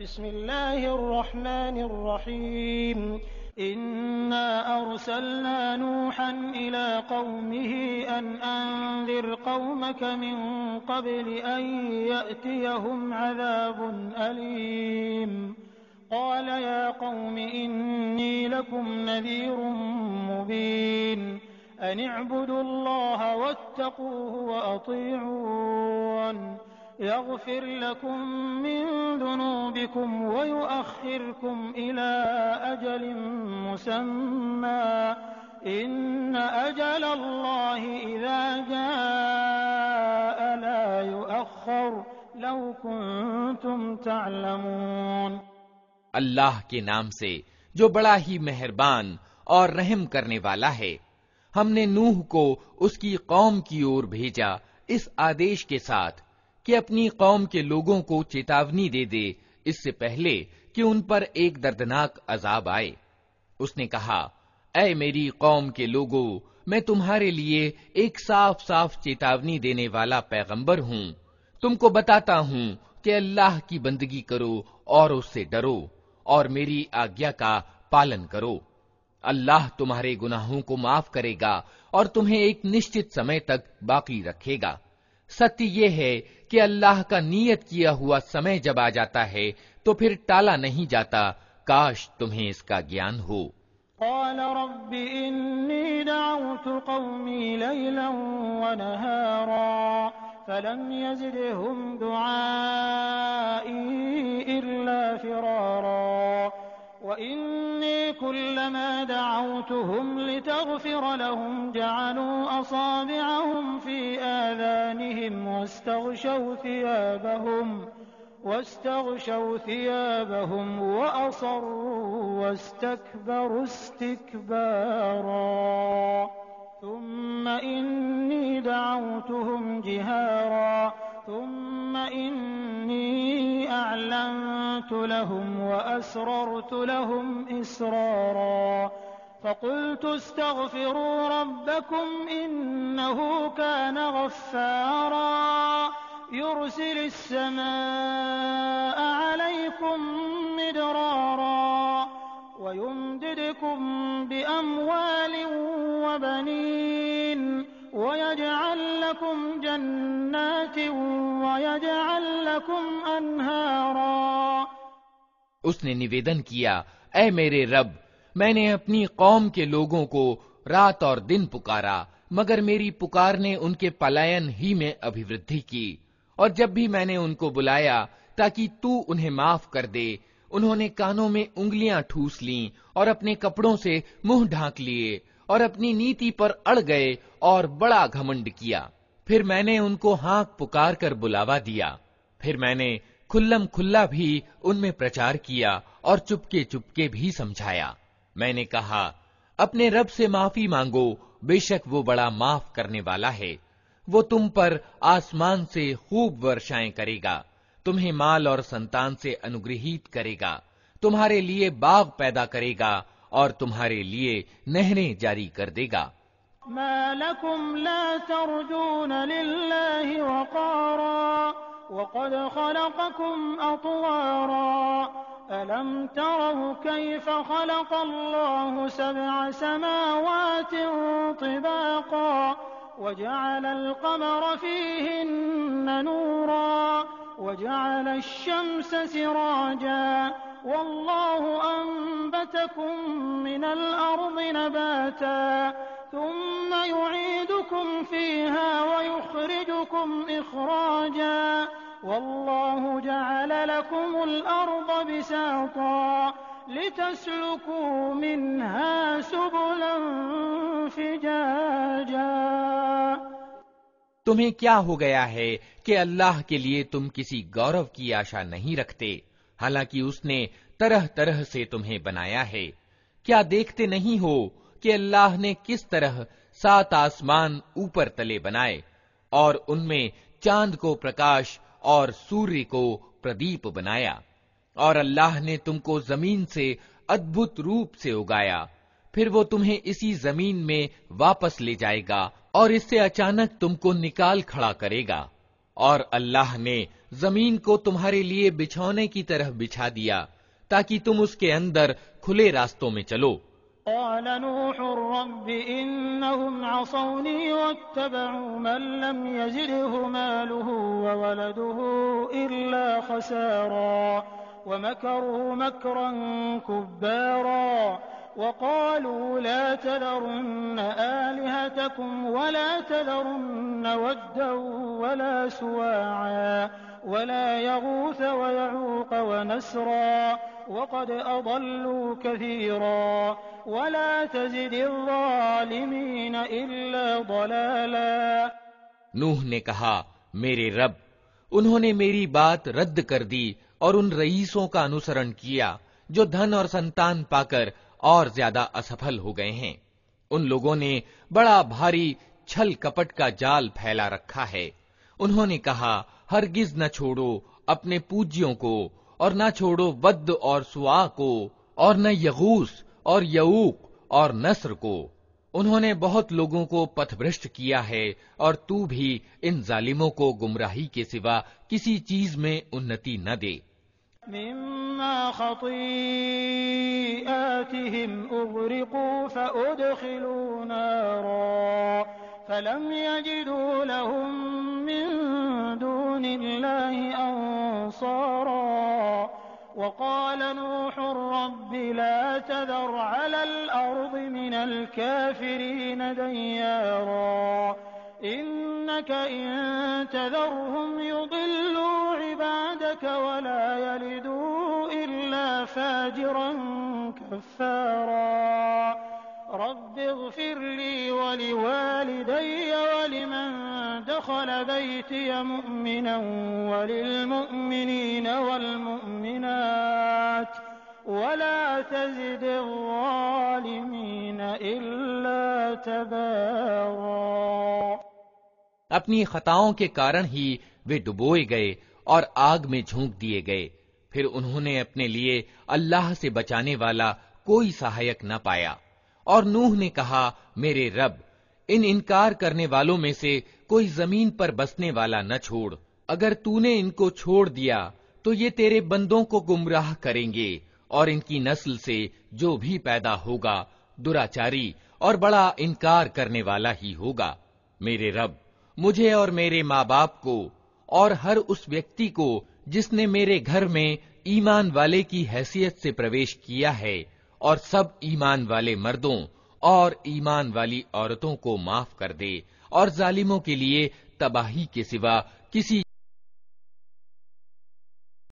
बिस्मिल्लाहिर्रहमानिर्रहीम इन्ना अरसलना नूहन इला कौमिही अन अंदिर कौमक मिन क़ब्ल अन यअतियहुम अज़ाबुन अलीम क़ाल या कौमि इन्नी लकुम नज़ीरुम मुबीन अन इअ्बुदुल्लाह वत्तक़ूहु व अतीऊन यग़फिर लकुम मिन ज़ुनूबिकुम व युअख़्खिरकुम इला अजलिन मुसम्मा इन्न अजलल्लाहि इज़ा जाअ ला युअख़्खर लौ कुन्तुम तअलमून। अल्लाह के नाम से जो बड़ा ही मेहरबान और रहम करने वाला है। हमने नूह को उसकी कौम की ओर भेजा इस आदेश के साथ कि अपनी कौम के लोगों को चेतावनी दे दे, इससे पहले कि उन पर एक दर्दनाक अजाब आए। उसने कहा, ऐ मेरी कौम के लोगों, मैं तुम्हारे लिए एक साफ साफ चेतावनी देने वाला पैगंबर हूँ। तुमको बताता हूँ कि अल्लाह की बंदगी करो और उससे डरो और मेरी आज्ञा का पालन करो। अल्लाह तुम्हारे गुनाहों को माफ करेगा और तुम्हें एक निश्चित समय तक बाकी रखेगा। सत्य ये है कि अल्लाह का नियत किया हुआ समय जब आ जाता है तो फिर टाला नहीं जाता। काश तुम्हें इसका ज्ञान हो। क़ाल रब्बि इन्नी दअउतु क़ौमी लैलन व नहारा फलम यज़िदहुम दुआई इल्ला फ़िरारा व इन्नी कुल्लमा दअउतुहुम लितग़फ़िर लहुम जअलू असाबिअहुम फ़ी आज़ानिहिम واستغشوا ثيابهم وأصروا واستكبروا استكبارا ثم إني دعوتهم جهارا ثم إني أعلنت لهم وأسررت لهم إسرارا فقلت استغفروا ربكم إنه كان غفارا يرسل السماء عليكم مدرارا ويمددكم بأموال وبنين ويجعل لكم جنات ويجعل لكم أنهارا। उसने निवेदन किया, ऐ मेरे रब, मैंने अपनी कौम के लोगों को रात और दिन पुकारा, मगर मेरी पुकार ने उनके पलायन ही में अभिवृद्धि की। और जब भी मैंने उनको बुलाया ताकि तू उन्हें माफ कर दे, उन्होंने कानों में उंगलियां ठूस लीं और अपने कपड़ों से मुंह ढांक लिए और अपनी नीति पर अड़ गए और बड़ा घमंड किया। फिर मैंने उनको हाँक पुकार कर बुलावा दिया। फिर मैंने खुल्लम खुल्ला भी उनमें प्रचार किया और चुपके चुपके भी समझाया। मैंने कहा, अपने रब से माफी मांगो, बेशक वो बड़ा माफ करने वाला है। वो तुम पर आसमान से खूब वर्षाएं करेगा, तुम्हें माल और संतान से अनुग्रहित करेगा, तुम्हारे लिए बाग पैदा करेगा और तुम्हारे लिए नहरें जारी कर देगा। मा लकुम ला तर्जून लिल्लाहि वक़ारा वक़द खलक़कुम अतवारा अलम तरौ कैफ़ खलक़ल्लाहु सबअ समावातिन तिबाक़ा वजअल अल-क़मर फ़ीहिन्न नूरा वजअल अश-शम्स सिराजा वल्लाहु अन्बतकुम मिनल अर्दि नबाता थुम्मा युईदुकुम फ़ीहा वयुख़रिजुकुम इख़राजा वल्लाहु जअल लकुमुल अर्द बिसाता लितस्लुकू मिन्हा सुबुलन फ़िजाजा। तुम्हें क्या हो गया है कि अल्लाह के लिए तुम किसी गौरव की आशा नहीं रखते, हालांकि उसने तरह तरह से तुम्हें बनाया है। क्या देखते नहीं हो कि अल्लाह ने किस तरह 7 आसमान ऊपर तले बनाए और उनमें चांद को प्रकाश और सूर्य को प्रदीप बनाया। और अल्लाह ने तुमको जमीन से अद्भुत रूप से उगाया, फिर वो तुम्हें इसी जमीन में वापस ले जाएगा और इससे अचानक तुमको निकाल खड़ा करेगा। और अल्लाह ने जमीन को तुम्हारे लिए बिछौने की तरह बिछा दिया ताकि तुम उसके अंदर खुले रास्तों में चलो। क़ाल नूह रब्बि इन्नहुम असौनी वत्तबअू मन लम यज़िदहु मालुहु व वलदुहु इल्ला खसारा वमकरू मकरन कुब्बारा वक़ालू ला तज़रुन्न आलिहतकुम वला तज़रुन्न वद्दन वला सुवाआ वला यगूस वयऊक वनस्रा वक़द अضल्लू कसीरा वला तज़िदिज़्ज़ालिमीन इल्ला ضलाला। नूह ने कहा, मेरे रब, उन्होंने मेरी बात रद्द कर दी और उन रईसों का अनुसरण किया जो धन और संतान पाकर और ज्यादा असफल हो गए हैं। उन लोगों ने बड़ा भारी छल कपट का जाल फैला रखा है। उन्होंने कहा, हरगिज न छोड़ो अपने पूज्यों को, और न छोड़ो वद्द और सुआ को, और न यगूस और यऊक और नस्र को। उन्होंने बहुत लोगों को पथभ्रष्ट किया है, और तू भी इन जालिमों को गुमराही के सिवा किसी चीज में उन्नति न दे। मिम्मा खतीआतिहिम उग़रिक़ू फ़उदख़िलू नारा फ़लम यजिदू लहुम मिन दूनिल्लाहि अंसारा वक़ाल नूह रब्बि ला तज़र अलल अर्दि मिनल काफ़िरीन दय्यारा इन्नक इन तज़रहुम युदिल्लू इबादक वला यलिदू इल्ला फ़ाजिरन कफ़्फ़ारा रब्बि इग़फ़िर ली वलिवालिदैय वलिमन दख़ल बैतिय मुअ्मिनन वलिलमुअ्मिनीन वल्मुअ्मिनात वला तज़िदिज़्ज़ालिमीन इल्ला तबारा। अपनी खताओं के कारण ही वे डुबोए गए और आग में झोंक दिए गए। फिर उन्होंने अपने लिए अल्लाह से बचाने वाला कोई सहायक न पाया। और नूह ने कहा, मेरे रब, इन इनकार करने वालों में से कोई जमीन पर बसने वाला न छोड़। अगर तूने इनको छोड़ दिया तो ये तेरे बंदों को गुमराह करेंगे, और इनकी नस्ल से जो भी पैदा होगा दुराचारी और बड़ा इनकार करने वाला ही होगा। मेरे रब, मुझे और मेरे माँ बाप को और हर उस व्यक्ति को जिसने मेरे घर में ईमान वाले की हैसियत से प्रवेश किया है, और सब ईमान वाले मर्दों और ईमान वाली औरतों को माफ कर दे, और जालिमों के लिए तबाही के सिवा किसी